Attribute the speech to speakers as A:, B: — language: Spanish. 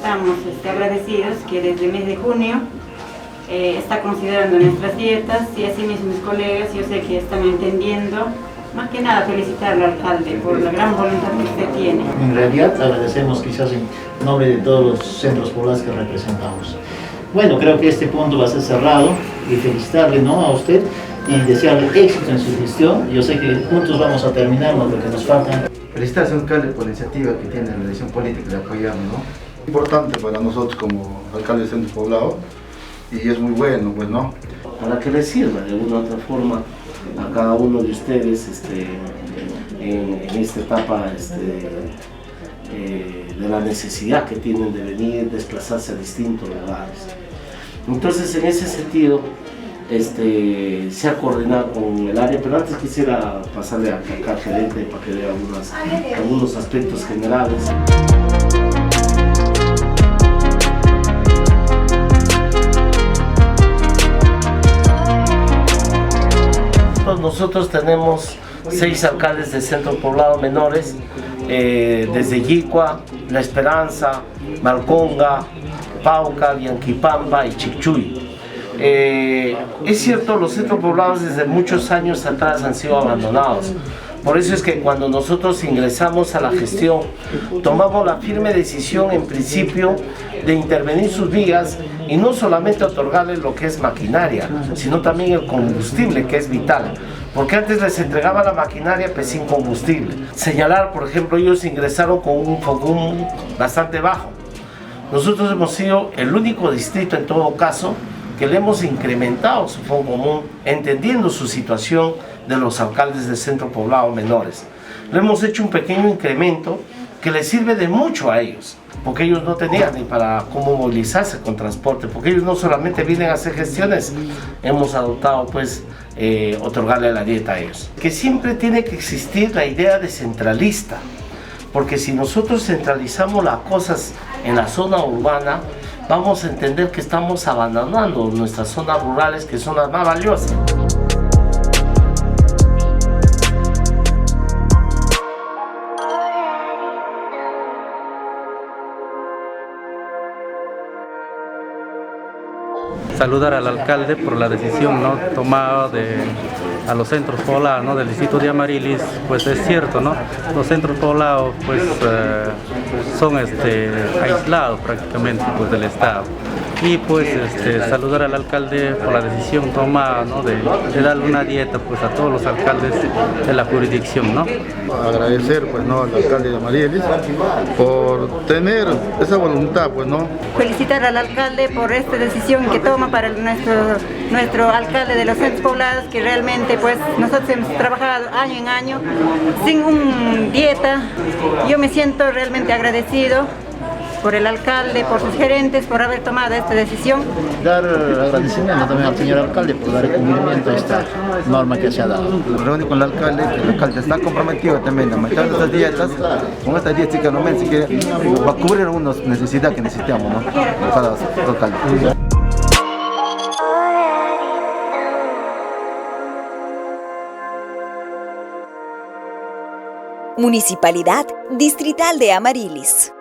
A: estamos agradecidos que desde el mes de junio está considerando nuestras dietas y así mis colegas, yo sé que están entendiendo. Más que nada felicitar al alcalde por la gran voluntad que usted tiene.
B: En realidad agradecemos quizás en nombre de todos los centros poblados que representamos. Bueno, creo que este punto va a ser cerrado y felicitarle, ¿no?, a usted y desearle éxito en su gestión. Yo sé que juntos vamos a terminar lo que nos falta.
C: Felicitar al alcalde por la iniciativa que tiene en la elección política de apoyarnos, ¿no?
D: Importante para nosotros como alcalde de centro poblado y es muy bueno, pues, ¿no?
E: Para que le sirva de alguna u otra forma a cada uno de ustedes en esta etapa de la necesidad que tienen de venir, desplazarse a distintos lugares. Entonces, en ese sentido, se ha coordinado con el área, pero antes quisiera pasarle a acá al gerente para que vea algunos aspectos generales. Nosotros tenemos 6 alcaldes de centro poblado menores, desde Yicua, La Esperanza, Malconga, Pauca, Llanquipampa y Chicchuy. Es cierto, los centros poblados desde muchos años atrás han sido abandonados. Por eso es que cuando nosotros ingresamos a la gestión, tomamos la firme decisión en principio de intervenir sus vías y no solamente otorgarles lo que es maquinaria, sino también el combustible, que es vital. Porque antes les entregaba la maquinaria pues sin combustible. Señalar, por ejemplo, ellos ingresaron con un fogón bastante bajo. Nosotros hemos sido el único distrito en todo caso que le hemos incrementado su fondo común, entendiendo su situación de los alcaldes de centro poblado menores. Le hemos hecho un pequeño incremento que les sirve de mucho a ellos, porque ellos no tenían ni para cómo movilizarse con transporte, porque ellos no solamente vienen a hacer gestiones, hemos adoptado pues otorgarle la dieta a ellos. Que siempre tiene que existir la idea de centralista, porque si nosotros centralizamos las cosas en la zona urbana, vamos a entender que estamos abandonando nuestras zonas rurales, que son las más valiosas.
F: Saludar al alcalde por la decisión, ¿no?, tomada a los centros poblados, ¿no?, del distrito de Amarilis. Pues es cierto, ¿no?, los centros poblados pues son aislados prácticamente pues del Estado. Y pues saludar al alcalde por la decisión tomada, ¿no?, de darle una dieta pues a todos los alcaldes de la jurisdicción, ¿no?
D: Agradecer, pues, ¿no?, al alcalde de Amarilis por tener esa voluntad, pues, ¿no?
A: Felicitar al alcalde por esta decisión que toma para nuestro alcalde de los centros poblados, que realmente pues nosotros hemos trabajado año en año sin un dieta. Yo me siento realmente agradecido por el alcalde, por sus gerentes, por haber tomado esta decisión.
B: Dar agradecimiento también al señor alcalde por dar cumplimiento a esta norma que se ha dado.
C: Reunir con el alcalde está comprometido también a manejar estas dietas, con estas dietas que realmente va a cubrir algunas necesidades que necesitamos, ¿no?, cada alcalde.
G: Municipalidad Distrital de Amarilis.